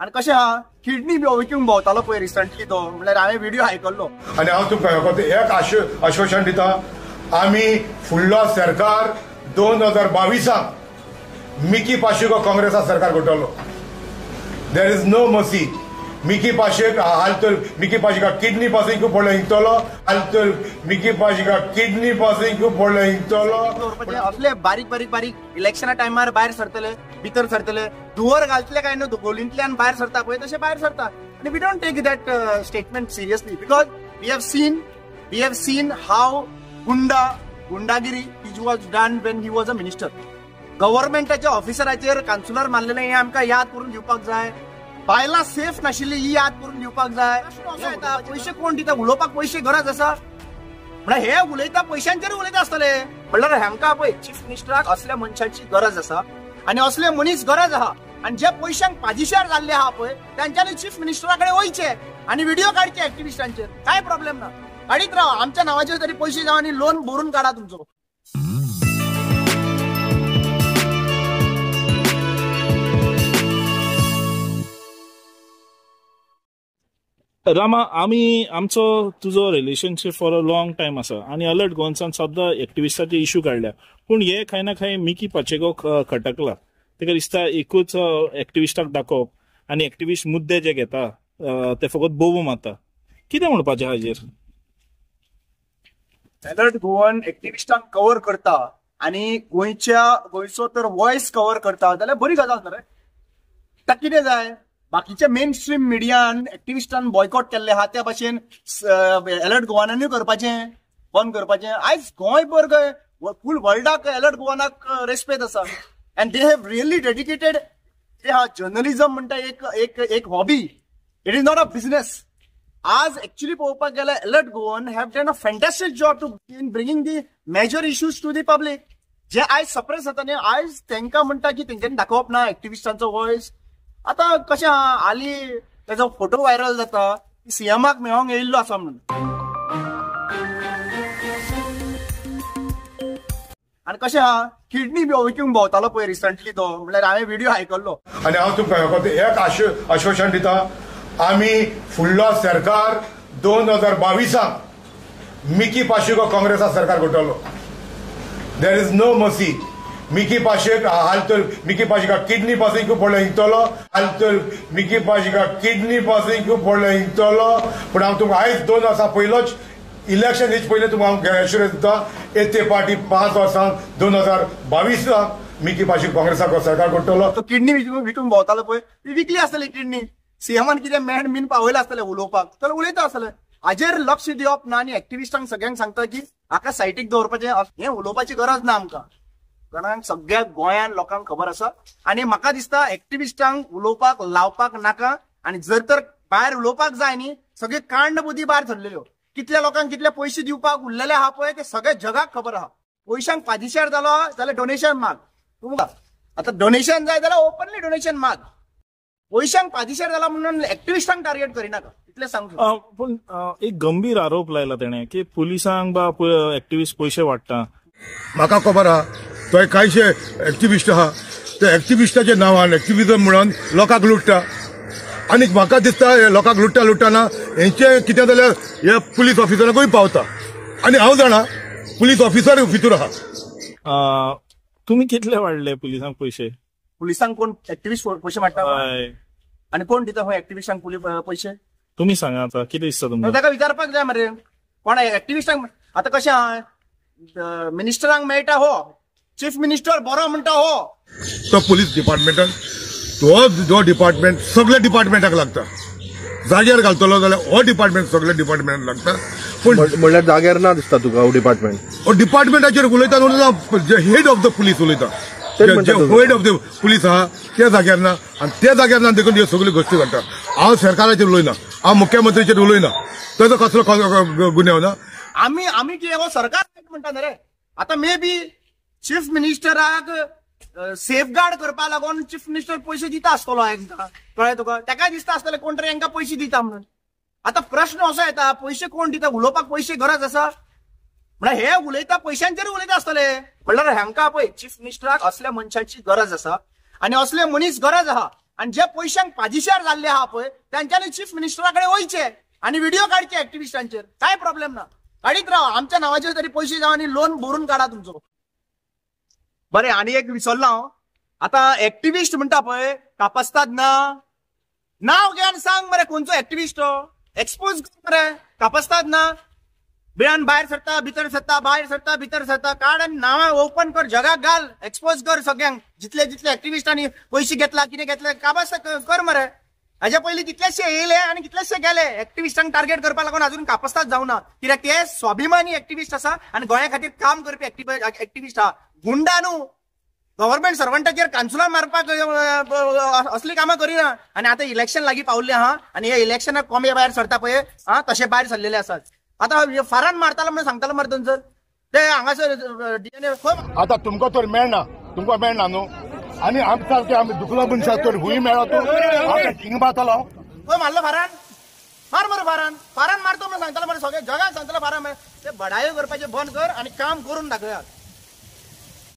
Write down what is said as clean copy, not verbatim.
आणि कशें हा किडनी विकूंक भोंवतालो पळय रिसंटली तो, म्हणल्यार हांवें व्हिडिओ आयकल्लो. आनी हांव तुमकां एक आश्वासन दिता, आमी फुडलो सरकार 2022 मिकी पाशेको काँग्रेसा सरकार करतलो. There is no mercy. Mickey पाशेक हाल तर मिकी पाशेका किडनी पासून खूब व्हडलो हिंगतलो, हाल तर मिकी पाशेका किडनी पासून खूब व्हडलो हिंगतलो. असले बारीक बारीक बारीक इलेक्शना टायमार भायर सरतले, भितर सरतले, धुवर घालतले काय न्हू, गोलींतल्यान भायर सरता पळय तशें भायर सरता. आनी we don't take that statement seriously, because we have seen how गुंडागिरी is was done when he was a minister. गव्हर्नमेंटाच्या ऑफिसराचेर काउन्सिलर मारलेले हे आमकां याद करून दिवपाक जाय. बायलां सेफ नाशिल्ली ही याद करून दिवपाक जाय. पैसे कोण दिता, उलोवपाक पैसे गरज आसा म्हळ्यार हे उलयता पैशांचेर उलयता आसतले, म्हणल्यार हांकां पळय चीफ मिनिस्टराक असल्या मनशांची गरज आसा आनी असले मनीस गरज आहा. आनी जे पैशांक पाजिशार जाल्ले आहा पळय तांच्यांनी चीफ मिनिस्टरा कडेन वयचे आनी व्हिडिओ काडचे एक्टिविस्टांचेर, काय प्रॉब्लेम ना. काडीत रावा, आमच्या नावाचेर तरी पैसे जाव आनी लोन भरून काडा तुमचो. रामा, आमचो तुजो relationship for a long time आसा आनी अलर्ट गोवन्सान सद्दां एक्टिविस्टाचे इश्यू काडल्या, पूण हे खंय ना खंय मिकी पाचेको खटकला. ताका दिसता एकूच एक्टिविस्टाक दाखोवप आनी एक्टिविस्ट मुद्दे जे घेता ते फकत बोबो मारता. कितें म्हणपाचें हाजेर? अलर्ट गोवन एक्टिविस्टांक कव्हर करता आनी गोंयचो तर वॉयस कव्हर करता जाल्यार बरी गजाल न्हू रे. ताका कितें जाय, बाकीच्या मेन स्ट्रीम मिडियान एक्टिविस्टान बॉयकॉट केल्ले आहा त्या भाशेन अलर्ट गोवानानूय करपाचें, बंद करपाचें. आयज गोंयभर फूल वर्ल्डाक अलर्ट गोवानाक रेस्पेद आसा and they have really dedicated. ते हा जर्नलिझम म्हणटा एक hobby, it is not a business. आज एक्चुअली पळोवपाक गेल्यार alert Goan have done a fantastic job to in bringing the major issues to the public. जे आयज सप्रेस जाता न्ही, आयज तांकां म्हणटा की तेंच्यांनी दाखोवप ना एक्टिविस्टांचो वॉयस. आता कशें आहा, हालीं तेजो फोटो व्हायरल जाता सीएमाक मेळोंक येयल्लो आसा म्हणून. आनी कशें आहा किडनी विकूंक भोंवतालो पळय रिसंटली तो, म्हणल्यार हांवें व्हिडिओ आयकल्लो. आनी हांव तुमकां एक आश्वासन दिता, आमी फुडलो सरकार 2022 मिकी पाशेको काँग्रेसा सरकार करतलो. There is no mercy. Mickey पाशेक हाल तर मिकी पाशेका किडनी पासून खूब व्हडलो हिंगतलो, हाल तर मिकी पाशेका किडनी पासून खूब व्हडलो हिंगतलो. पूण हांव तुमकां आयज 2 वर्सां पयलोच इलेक्शन हेच पयलें तुमकां हांव एश्युरन्स दिता, येते पार्टी 5 वर्सां 2022 मिकी पाशेक काँग्रेसा सरकार करतलो. तो किडनी विकूंक भोंवतालो पळय ती विकली आसतली किडनी. सीएमान कितें मेण बीन पावयला आसतलें उलोवपाक, तर उलयता आसतलें. हाजेर लक्ष दिवप ना आनी एक्टिविस्टांक सगळ्यांक सांगता की हाका सायटीक दवरपाचें, हें उलोवपाची गरज ना आमकां. कारण सगळ्या गोंयान लोकांक खबर आसा आनी म्हाका दिसता एक्टिविस्टांक उलोवपाक लावपाक नाका. आनी जर तर भायर उलोवपाक जाय न्ही, सगळे कांड बुदी भायर सरलेल्यो. कितल्या लोकांक कितले पयशे दिवपाक उरलेले आहा पळय ते सगळे जगाक खबर आहा. पयशांक पाजिशार जालो जाल्यार डोनेशन माग. तुमकां आतां डोनेशन जाय जाल्यार ओपनली डोनेशन माग. पयशांक पाजिशार जाला म्हणून एक्टिविस्टांक टार्गेट करिनाका, इतलें सांगता. पूण एक गंभीर आरोप लायला तेणें की पुलिसांक बा एक्टिविस्ट पयशे वाडटा. म्हाका खबर आहा थंय कांयशे एक्टिविस्ट आहा ते एक्टिविस्टाच्या नांवान एक्टिविजम म्हणून लोकांक लुटता. आनी म्हाका दिसता लोकांक लुटतना हेंचे कितें जाल्यार हे पुलीस ऑफिसराकूय पावता. आनी हांव जाणा पुलीस ऑफिसर भितर आहा. तुमी कितले वाडले पुलिसांक पयशे? पुलिसांक कोण एक्टिविस्ट पयशे वाडटा आनी कोण दिता खंय एक्टिविस्टांक पयशे? तुमी सांगा आता कितें दिसता तुमकां? ताका विचारपाक जाय मरे कोण एक्टिविस्टांक. आतां कशें आहा मिनिस्टरांक मेळटा हो, चीफ मिनिस्टर बरो म्हणटा हो. तो पुलीस डिपार्टमेंटान तो डिपार्टमेंट सगळ्या डिपार्टमेंटाक लागता. जाग्यार घालतलो जाल्यार हो डिपार्टमेंट सगळ्या डिपार्टमेंटाक लागता. पूण म्हणल्यार जाग्यार ना दिसता तुका हो डिपार्टमेंट? हो डिपार्टमेंटाचेर उलयता हेड ऑफ द पुलीस उलयता. हेड ऑफ द पुलीस आहा त्या जाग्यार ना आनी त्या जाग्यार ना देखून ह्यो सगळ्यो गोश्टी घडटा. हांव सरकाराचेर उलयना, हांव मुख्यमंत्रीचेर उलयना, ताजो कसलो गुन्यांव ना. आमी कितें हो सरकार म्हणटा न्ही रे. आतां मे बी चीफ मिनिस्टराक सेफगार्ड करपा लागून चीफ मिनिस्टर पयशे दिता आसतलो हांकां, कळ्ळें तुका. ताका दिसता आसतलें कोण तरी हांकां पयशे दिता म्हणून. आतां प्रश्न असो येता पयशे कोण दिता, उलोवपाक पयशे गरज आसा म्हळ्यार हे उलयता पयशांचेर उलयता आसतले. म्हणल्यार हांकां पळय चीफ मिनिस्टराक असल्या मनशाची गरज आसा आनी असले मनीस गरज आहा आणि जे पयशांक पाजिशार जाल्ले आहा पळय त्यांच्यानी चीफ मिनिस्टराकडे वयचे आणि व्हिडिओ काढचे ऍक्टिव्हिस्टांचेर, काय प्रॉब्लेम ना, काढीत राहा. आमच्या नावाचेर तरी पयशे जावन आणि लोन भरून काढा तुमचो. बरें, आणि एक विसरलो हांव, आता ऍक्टिव्हिस्ट म्हणटा पळय कापस्ताद ना, नाव घेवन सांग मरे कोणचो ऍक्टिव्हिस्ट एक्सपोज कर मरे. कापस्ताद ना, बिळान भायर सरता भितर सरता भायर सरता भितर सरता, काढ आनी नावां ओपन कर, जगाक घाल, एक्सपोज कर सगळ्यांक. जितले जितले ऍक्टिव्हिस्टांनी पयशे घेतला कितें घेतले काबास कर मरे. हाज्या पयलीं कितलेशे येयले आणि कितलेशे गेले. ऍक्टिव्हिस्टांक टार्गेट करपा लागून अजून कापस्ताद जावना, कित्याक ते स्वाभिमानी ऍक्टिव्हिस्ट आसा आणि गोंया खातीर काम करपी ऍक्टिव्हिस्ट आहा. गुंडा न्हू, गव्हर्नमेंट सर्वंटाचेर कांचुलां मारपाक असली कामां करिना. आणि आता इलेक्शन लागीं पावल्ले आहा आणि हे इलेक्शनाक कोंबे भायर सरता पळय तशे भायर सरलेले आसात. आता फारान मारतालो म्हणून सांगतालो मरे थंयसर ते हांगासर DNA आता तुमकां तर तुमकां मेळना न्हू, आणि आमी दुखलो मनशाक तर हुंय मेळ्ळो तूं हिंग मारतालो. खंय मारलो फारान? मार मरे फारान मारतो म्हणून सांगतालो मरे सगळे जगाक सांगतालो फारान. ते बडायो करपाचे बंद कर आणि काम करून दाखया.